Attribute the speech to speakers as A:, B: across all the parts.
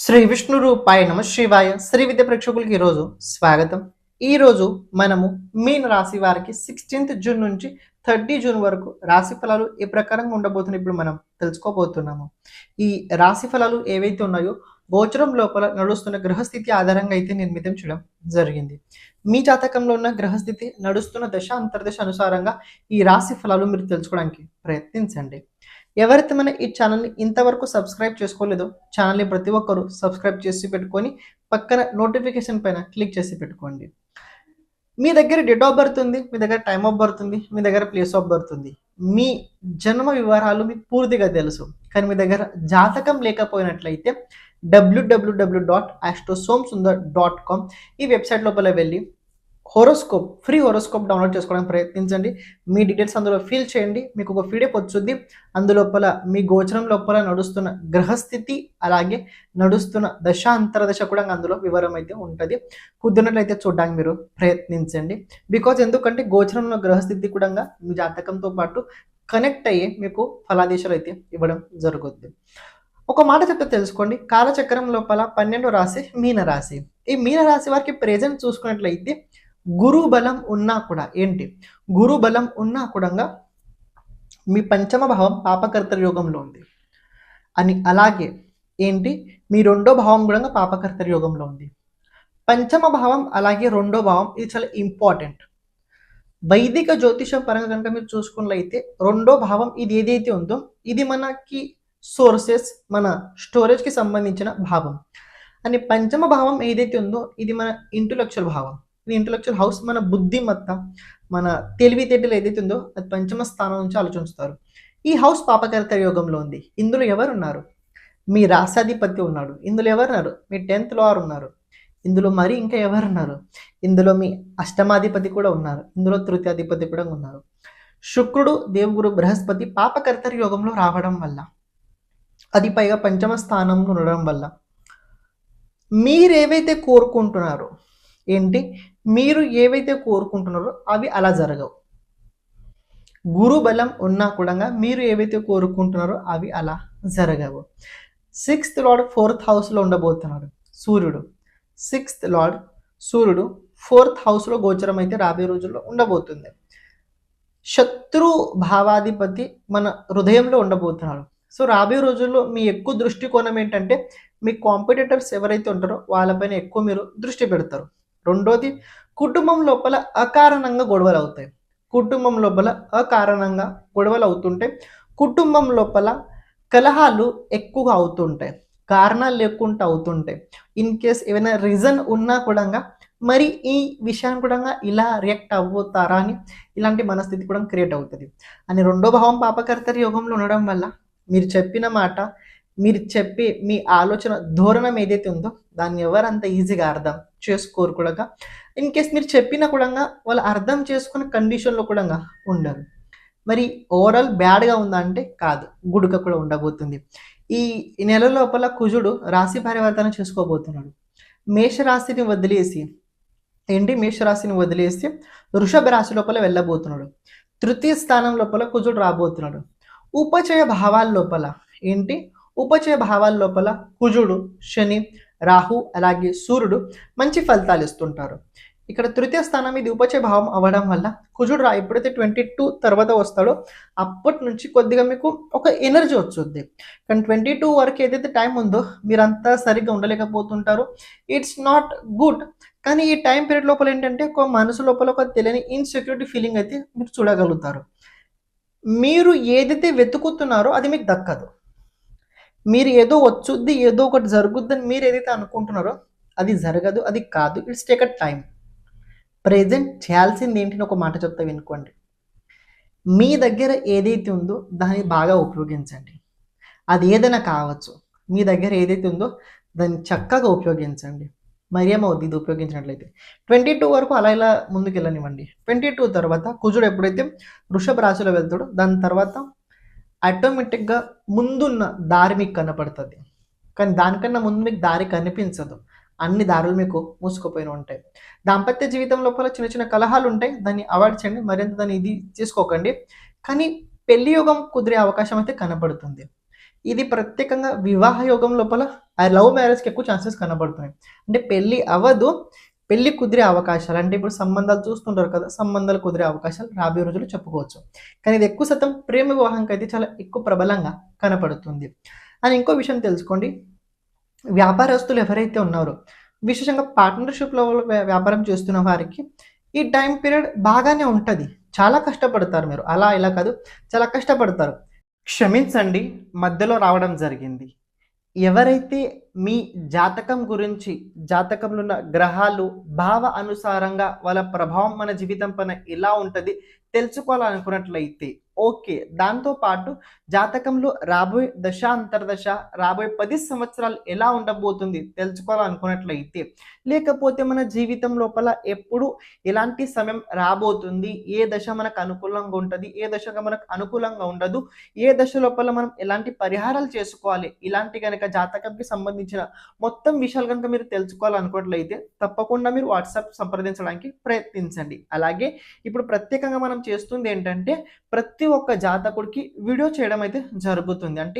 A: శ్రీ విష్ణు రూపాయ నమ శివాయ శ్రీ విద్య ప్రేక్షకులకి ఈరోజు స్వాగతం. ఈరోజు మనము మీన రాశి వారికి 16th జూన్ నుంచి 30 జూన్ వరకు రాశి ఫలాలు ఏ ప్రకారంగా ఉండబోతున్నాయి ఇప్పుడు మనం తెలుసుకోబోతున్నాము. ఈ రాశి ఫలాలు ఏవైతే ఉన్నాయో గోచరం లోపల నడుస్తున్న గ్రహస్థితి ఆధారంగా అయితే నిర్మితం చేయడం జరిగింది. మీ జాతకంలో ఉన్న గ్రహస్థితి నడుస్తున్న దశ అంతర్దశ అనుసారంగా ఈ రాశి ఫలాలు మీరు తెలుసుకోవడానికి ప్రయత్నించండి. ఎవరైతే మన ఈ ఛానల్ని ఇంతవరకు సబ్స్క్రైబ్ చేసుకోలేదో ఛానల్ని ప్రతి ఒక్కరూ సబ్స్క్రైబ్ చేసి పెట్టుకొని పక్కన నోటిఫికేషన్ పైన క్లిక్ చేసి పెట్టుకోండి. మీ దగ్గర డేట్ ఆఫ్ బర్త్ ఉంది, మీ దగ్గర టైమ్ ఆఫ్ బర్త్ ఉంది, మీ దగ్గర ప్లేస్ ఆఫ్ బర్త్ ఉంది, మీ జన్మ వివరాలు మీకు పూర్తిగా తెలుసు. కానీ మీ దగ్గర జాతకం లేకపోయినట్లయితే www.astrosomsundar.com ఈ వెబ్సైట్ లోపల వెళ్ళి ఫ్రీ హోరోస్కోప్ డౌన్లోడ్ చేసుకోవడానికి ప్రయత్నించండి. మీ డీటెయిల్స్ అందులో ఫిల్ చేయండి. మీకు ఒక పీడిఎఫ్ వచ్చుద్ది. అందులోపల మీ గోచరం లోపల నడుస్తున్న గ్రహస్థితి అలాగే నడుస్తున్న దశ అంతర్దశ కూడా అందులో వివరం అయితే ఉంటుంది. కుదిరినట్లయితే చూడడానికి మీరు ప్రయత్నించండి. బికాజ్ ఎందుకంటే గోచరంలో గ్రహస్థితి కూడా మీ జాతకంతో పాటు కనెక్ట్ అయ్యి మీకు ఫలాదేశాలు అయితే ఇవ్వడం జరుగుద్ది. ఒక మాట చెప్తే తెలుసుకోండి. కాలచక్రం లోపల 12వ రాశి మీన రాశి. ఈ మీన రాశి వారికి ప్రెజెంట్ చూసుకున్నట్లయితే గురు బలం ఉన్నా కూడా గురు బలం ఉన్నా కూడా మీ పంచమ భావం పాపకర్తర యోగంలో ఉంది అని, అలాగే మీ రెండో భావం కూడా పాపకర్తర యోగంలో ఉంది. పంచమ భావం అలాగే రెండో భావం ఇది చాలా ఇంపార్టెంట్. వైదిక జ్యోతిషం పరంగా కనుక మీరు చూసుకున్నట్లయితే రెండో భావం ఇది ఏదైతే ఉందో ఇది మనకి సోర్సెస్ మన స్టోరేజ్కి సంబంధించిన భావం అని. పంచమ భావం ఏదైతే ఉందో ఇది మన ఇంటలెక్చువల్ భావం. ఇంటలెక్చువల్ హౌస్ మన బుద్ధిమత్త మన తెలివితేటలు ఏదైతే ఉందో అది పంచమ స్థానం నుంచి ఆలోచిస్తారు. ఈ హౌస్ పాపకర్త యోగంలో ఉంది. ఇందులో ఎవరు ఉన్నారు? మీ రాశాధిపతి ఉన్నాడు. ఇందులో ఎవరున్నారు? మీ 10th లార్డ్ ఉన్నారు. ఇందులో మరి ఇంకా ఎవరున్నారు? ఇందులో మీ అష్టమాధిపతి కూడా ఉన్నారు. ఇందులో తృతీయాధిపతి కూడా ఉన్నారు. శుక్రుడు దేవగురు బృహస్పతి పాపకర్త యోగంలో రావడం వల్ల, అది పైగా పంచమ స్థానంలో ఉండడం వల్ల మీరేవైతే కోరుకుంటున్నారో మీరు ఏవైతే కోరుకుంటున్నారో అవి అలా జరగవు. గురు బలం ఉన్నా కూడా మీరు ఏవైతే కోరుకుంటున్నారో అవి అలా జరగవు. 6th లార్డ్ 4th హౌస్లో ఉండబోతున్నాడు సూర్యుడు. 6th లార్డ్ సూర్యుడు 4th హౌస్లో గోచరం అయితే రాబోయే రోజుల్లో ఉండబోతుంది. శత్రు భావాధిపతి మన హృదయంలో ఉండబోతున్నాడు. సో రాబోయే రోజుల్లో మీ ఎక్కువ దృష్టికోణం ఏంటంటే మీ కాంపిటేటర్స్ ఎవరైతే ఉంటారో వాళ్ళపైన ఎక్కువ మీరు దృష్టి పెడతారు. రెండోది, కుటుంబం లోపల అకారణంగా గొడవలు అవుతాయి. కుటుంబం లోపల అకారణంగా గొడవలు అవుతుంటే కుటుంబం లోపల కలహాలు ఎక్కువగా అవుతుంటాయి, కారణాలు లేకుండా అవుతుంటాయి. ఇన్ కేస్ ఏమైనా రీజన్ ఉన్నా కూడా మరి ఈ విషయాన్ని కూడా ఇలా రియాక్ట్ అవుతారా అని ఇలాంటి మనస్థితి కూడా క్రియేట్ అవుతుంది అని. రెండో భావం పాపకర్తర యోగంలో ఉండడం వల్ల మీరు చెప్పిన మాట, మీరు చెప్పే మీ ఆలోచన ధోరణం ఏదైతే ఉందో దాన్ని ఎవరంత ఈజీగా అర్థం చేసుకోరు కూడా. ఇన్ కేస్ మీరు చెప్పినా కూడా వాళ్ళు అర్థం చేసుకునే కండిషన్లో కూడా ఉండరు. మరి ఓవరాల్ బ్యాడ్గా ఉందా అంటే కాదు, గుడుక కూడా ఉండబోతుంది. ఈ నెల లోపల కుజుడు రాశి పరివర్తన చేసుకోబోతున్నాడు. మేషరాశిని వదిలేసి వృషభ రాశి లోపల వెళ్ళబోతున్నాడు. తృతీయ స్థానం లోపల కుజుడు రాబోతున్నాడు. ఉపచయ భావాల లోపల కుజుడు, శని, రాహు అలాగే సూర్యుడు మంచి ఫలితాలు ఇస్తుంటారు. ఇక్కడ తృతీయ స్థానం ఇది ఉపచయ భావం అవ్వడం వల్ల కుజుడు ఎప్పుడైతే 22 తర్వాత వస్తాడో అప్పటి నుంచి కొద్దిగా మీకు ఒక ఎనర్జీ వచ్చుద్ది. కానీ 22 వరకు ఏదైతే టైం ఉందో మీరంతా సరిగ్గా ఉండలేకపోతుంటారు. It's not good. కానీ ఈ టైం పీరియడ్ లోపల ఏంటంటే ఒక మనసు లోపల ఒక తెలియని ఇన్సెక్యూరిటీ ఫీలింగ్ అయితే మీరు చూడగలుగుతారు. మీరు ఏదైతే వెతుకుతున్నారో అది మీకు దక్కదు. మీరు ఏదో వచ్చుద్ది, ఏదో ఒకటి జరుగుద్దని మీరు ఏదైతే అనుకుంటున్నారో అది జరగదు, అది కాదు. It's take a time. Present చేయాల్సింది ఏంటని ఒక మాట చెప్తా వినుకోండి. మీ దగ్గర ఏదైతే ఉందో దాన్ని బాగా ఉపయోగించండి. అది ఏదైనా కావచ్చు. మీ దగ్గర ఏదైతే ఉందో దాన్ని చక్కగా ఉపయోగించండి. మరి ఏమవుద్ది ఇది ఉపయోగించినట్లయితే? 22 వరకు అలా ఇలా ముందుకు వెళ్ళనివ్వండి. 22 తర్వాత కుజుడు ఎప్పుడైతే వృషభ రాశిలో వెళ్తాడో దాని తర్వాత ఆటోమేటిక్గా ముందున్న దారి మీకు కనపడుతుంది. కానీ దానికన్నా ముందు మీకు దారి కనిపించదు. అన్ని దారులు మీకు మూసుకుపోయిన ఉంటాయి. దాంపత్య జీవితం లోపల చిన్న చిన్న కలహాలు ఉంటాయి, దాన్ని అవాయిడ్ చేయండి. మరింత దాన్ని ఇది చేసుకోకండి. కానీ పెళ్లి యోగం కుదిరే అవకాశం అయితే కనపడుతుంది. ఇది ప్రత్యేకంగా వివాహ యోగం లోపల ఆ లవ్ మ్యారేజ్కి ఎక్కువ ఛాన్సెస్ కనబడుతున్నాయి. అంటే పెళ్ళి అవ్వదు, పెళ్లి కుదిరే అవకాశాలు, అంటే ఇప్పుడు సంబంధాలు చూస్తుంటారు కదా, సంబంధాలు కుదిరే అవకాశాలు రాబోయే రోజుల్లో చెప్పుకోవచ్చు. కానీ ఇది ఎక్కువ శాతం ప్రేమ వివాహంకి అయితే చాలా ఎక్కువ ప్రబలంగా కనపడుతుంది. అని ఇంకో విషయం తెలుసుకోండి, వ్యాపారస్తులు ఎవరైతే ఉన్నారో, విశేషంగా పార్ట్నర్షిప్లో వ్యాపారం చేస్తున్న వారికి ఈ టైం పీరియడ్ బాగానే ఉంటుంది. చాలా కష్టపడతారు మీరు, అలా ఇలా కాదు, చాలా కష్టపడతారు. క్షమించండి, మధ్యలో రావడం జరిగింది. ఎవరైతే మీ జాతకం గురించి, జాతకంలో ఉన్న గ్రహాలు భావ అనుసారంగా వాళ్ళ ప్రభావం మన జీవితం పైన ఎలా ఉంటుంది తెలుసుకోవాలనుకున్నట్లయితే ఓకే. దాంతో పాటు జాతకంలో రాబోయే దశ అంతర్దశ, రాబోయే 10 సంవత్సరాలు ఎలా ఉండబోతుంది తెలుసుకోవాలనుకున్నట్లయితే, లేకపోతే మన జీవితం లోపల ఎప్పుడు ఎలాంటి సమయం రాబోతుంది, ఏ దశ మనకు అనుకూలంగా ఉంటుంది, ఏ దశగా మనకు అనుకూలంగా ఉండదు, ఏ దశ లోపల మనం ఎలాంటి పరిహారాలు చేసుకోవాలి, ఇలాంటి కనుక జాతకంకి సంబంధించిన మొత్తం విషయాలు కనుక మీరు తెలుసుకోవాలనుకున్నట్లయితే తప్పకుండా మీరు వాట్సాప్ సంప్రదించడానికి ప్రయత్నించండి. అలాగే ఇప్పుడు ప్రత్యేకంగా మనం చేస్తుంది ఏంటంటే, ప్రతి ఒక్క జాతకుడికి వీడియో చేయడం అయితే జరుగుతుంది. అంటే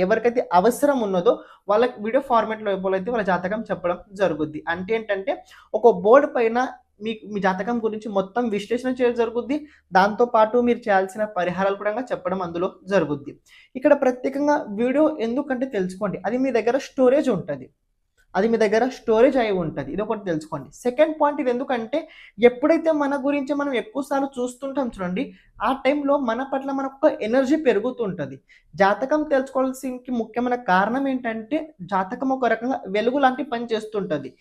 A: ఎవరికైతే అవసరం ఉన్నదో వాళ్ళకి వీడియో ఫార్మాట్లో అయితే వాళ్ళ జాతకం చెప్పడం జరుగుద్ది. అంటే ఏంటంటే, ఒక బోర్డు పైన మీ జాతకం గురించి మొత్తం విశ్లేషణ చేయడం జరుగుద్ది. దాంతో పాటు మీరు చేయాల్సిన పరిహారాలు కూడా చెప్పడం అందులో జరుగుద్ది. ఇక్కడ ప్రత్యేకంగా వీడియో ఎందుకంటే తెలుసుకోండి, అది మీ దగ్గర స్టోరేజ్ ఉంటుంది, అది మీ దగ్గర స్టోరేజ్ అయి ఉంటుంది. ఇది ఒకటి తెలుసుకోండి. సెకండ్ పాయింట్, ఇది ఎందుకంటే ఎప్పుడైతే మన గురించి మనం ఎక్కువసార్లు చూస్తుంటాం చూడండి, ఆ టైంలో మన పట్ల మనకు ఎనర్జీ పెరుగుతుంటుంది. జాతకం తెలుసుకోవాల్సిన ముఖ్యమైన కారణం ఏంటంటే, జాతకం ఒక రకంగా వెలుగు లాంటి పని చేస్తుంటుంది.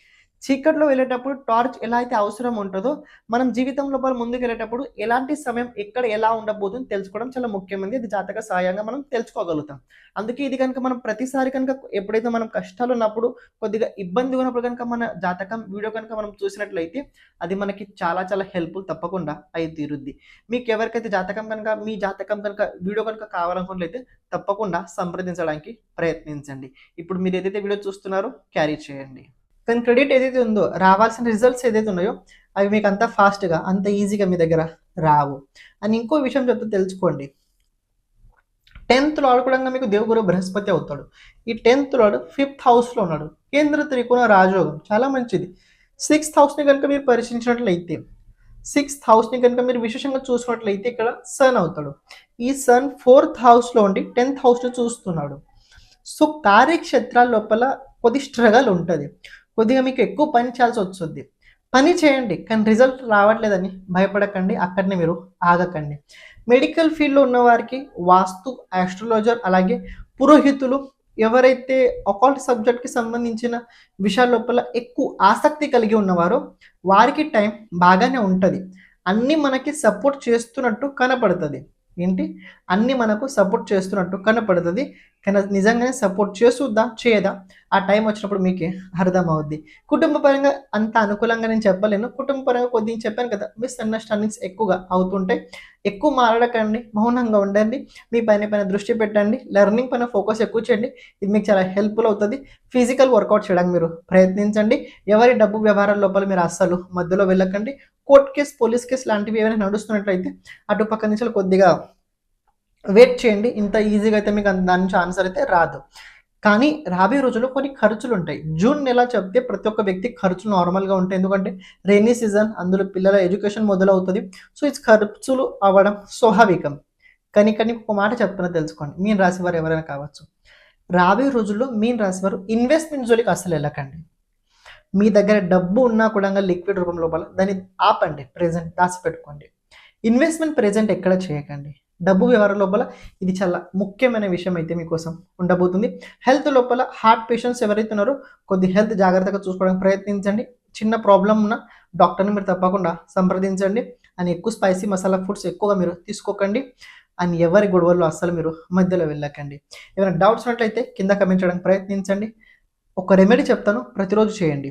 A: చీకట్లో వెళ్ళేటప్పుడు టార్చ్ ఎలా అయితే అవసరం ఉంటుందో, మనం జీవితం లోపల ముందుకు వెళ్ళేటప్పుడు ఎలాంటి సమయం ఎక్కడ ఎలా ఉండబోతుందో తెలుసుకోవడం చాలా ముఖ్యమైనది. ఇది జాతక సహాయంగా మనం తెలుసుకోగలుగుతాం. అందుకే ఇది కనుక మనం ప్రతిసారి కనుక ఎప్పుడైతే మనం కష్టాలు ఉన్నప్పుడు, కొద్దిగా ఇబ్బంది ఉన్నప్పుడు కనుక మన జాతకం వీడియో కనుక మనం చూసినట్లయితే అది మనకి చాలా చాలా హెల్ప్ఫుల్ తప్పకుండా అయి తీరుద్ది. మీకు ఎవరికైతే జాతకం కనుక మీ జాతకం కనుక వీడియో కనుక కావాలనుకున్నట్లయితే తప్పకుండా సంప్రదించడానికి ప్రయత్నించండి. ఇప్పుడు మీరు ఏదైతే వీడియో చూస్తున్నారో క్యారీ చేయండి. కానీ క్రెడిట్ ఏదైతే ఉందో, రావాల్సిన రిజల్ట్స్ ఏదైతే ఉన్నాయో అవి మీకు అంత ఫాస్ట్గా అంత ఈజీగా మీ దగ్గర రావు. అని ఇంకో విషయం చెప్తే తెలుసుకోండి, 10th లార్డ్ కూడా మీకు దేవగురు బృహస్పతి అవుతాడు. ఈ 10th లార్డ్ 5th హౌస్లో ఉన్నాడు. కేంద్ర త్రికోణ రాజయోగం చాలా మంచిది. 6th హౌస్ని కనుక మీరు పరిశీలించినట్లయితే, 6th హౌస్ని కనుక మీరు విశేషంగా చూసుకున్నట్లయితే ఇక్కడ సన్ అవుతాడు. ఈ సన్ 4th హౌస్లో ఉండి 10th హౌస్ని చూస్తున్నాడు. సో కార్యక్షేత్రాల లోపల కొద్ది స్ట్రగల్ ఉంటుంది, కొద్దిగా మీకు ఎక్కువ పని చేయాల్సి వస్తుంది. పని చేయండి, కానీ రిజల్ట్ రావట్లేదని భయపడకండి, అక్కడనే మీరు ఆగకండి. మెడికల్ ఫీల్డ్లో ఉన్న వారికి వాస్తు, ఆస్ట్రాలజర్, అలాగే పురోహితులు, ఎవరైతే అకల్ట్ సబ్జెక్ట్కి సంబంధించిన విషయాల లోపల ఎక్కువ ఆసక్తి కలిగి ఉన్నవారో వారికి టైం బాగానే ఉంటుంది. అన్నీ మనకి సపోర్ట్ చేస్తున్నట్టు కనపడుతుంది. ఏంటి, అన్నీ మనకు సపోర్ట్ చేస్తున్నట్టు కనపడుతుంది, కానీ నిజంగానే సపోర్ట్ చేస్తుందా చేయదా ఆ టైం వచ్చినప్పుడు మీకే అర్థమవుద్ది. కుటుంబ పరంగా అంత అనుకూలంగా నేను చెప్పలేను. కుటుంబ పరంగా కొద్దిగా చెప్పాను కదా, మిస్అండర్స్టాండింగ్స్ ఎక్కువగా అవుతుంటాయి. ఎక్కువ మాట్లాడకండి, మౌనంగా ఉండండి, మీ పైన దృష్టి పెట్టండి, లెర్నింగ్ పైన ఫోకస్ ఎక్కువ చేయండి. ఇది మీకు చాలా హెల్ప్ఫుల్ అవుతుంది. ఫిజికల్ వర్కౌట్ చేయడానికి మీరు ప్రయత్నించండి. ఎవరి డబ్బు వ్యవహారాల లోపల మీరు అస్సలు మధ్యలో వెళ్ళకండి. కోర్ట్ కేసు, పోలీస్ కేసు లాంటివి ఏమైనా నడుస్తున్నట్లయితే అటుపక్క నుంచి కొద్దిగా వెయిట్ చేయండి. ఇంత ఈజీగా అయితే మీకు దాని నుంచి ఆన్సర్ అయితే రాదు. కానీ రాబోయే రోజుల్లో కొన్ని ఖర్చులు ఉంటాయి. జూన్ నెల చెప్తే ప్రతి ఒక్క వ్యక్తి ఖర్చులు నార్మల్గా ఉంటాయి, ఎందుకంటే రైనీ సీజన్, అందులో పిల్లల ఎడ్యుకేషన్ మొదలవుతుంది. సో ఇది ఖర్చులు అవ్వడం స్వాభావికం. కానీ ఒక మాట చెప్తున్నా తెలుసుకోండి, మీన రాశి వారు ఎవరైనా కావచ్చు, రాబోయే రోజుల్లో మీన రాశి వారు ఇన్వెస్ట్మెంట్ జోలికి అసలు వెళ్ళకండి. మీ దగ్గర డబ్బు ఉన్నా కూడా లిక్విడ్ రూపం లోపల దాన్ని ఆపండి, ప్రెజెంట్ దాచిపెట్టుకోండి. ఇన్వెస్ట్మెంట్ ప్రెజెంట్ ఎక్కడ చేయకండి. డబ్బు వ్యవహారం లోపల ఇది చాలా ముఖ్యమైన విషయం అయితే మీకోసం ఉండబోతుంది. హెల్త్ లోపల హార్ట్ పేషెంట్స్ ఎవరైతే ఉన్నారో కొద్ది హెల్త్ జాగ్రత్తగా చూసుకోవడానికి ప్రయత్నించండి. చిన్న ప్రాబ్లం ఉన్న డాక్టర్ని మీరు తప్పకుండా సంప్రదించండి. అని ఎక్కువ స్పైసీ మసాలా ఫుడ్స్ ఎక్కువగా మీరు తీసుకోకండి. అని ఎవరి గొడవల్లో అస్సలు మీరు మధ్యలో వెళ్ళకండి. ఏమైనా డౌట్స్ ఉన్నట్లయితే కింద కమెంట్ చేయడానికి ప్రయత్నించండి. ఒక రెమెడీ చెప్తాను, ప్రతిరోజు చేయండి.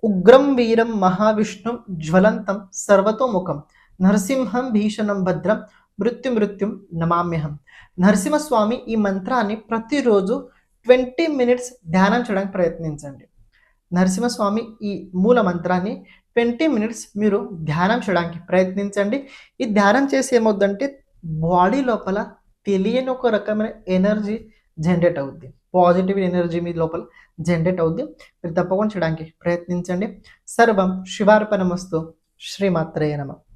A: ఉగ్రం వీరం మహావిష్ణుం జ్వలంతం సర్వతోముఖం నరసింహం భీషణం భద్రం మృత్యుం నమామ్యహం. నరసింహస్వామి ఈ మంత్రాన్ని ప్రతిరోజు 20 minutes ధ్యానం చేయడానికి ప్రయత్నించండి. నరసింహస్వామి ఈ మూల మంత్రాన్ని 20 minutes మీరు ధ్యానం చేయడానికి ప్రయత్నించండి. ఈ ధ్యానం చేసి ఏమవుద్దంటే బాడీ లోపల తెలియని ఒక రకమైన ఎనర్జీ జనరేట్ అవుద్ది. పాజిటివ్ ఎనర్జీ మీ లోపల జనరేట్ అవుద్ది. మీరు తప్పకుండా చేయడానికి ప్రయత్నించండి. సర్వం శివార్పణమస్తు. శ్రీమాత్రేయ నమః.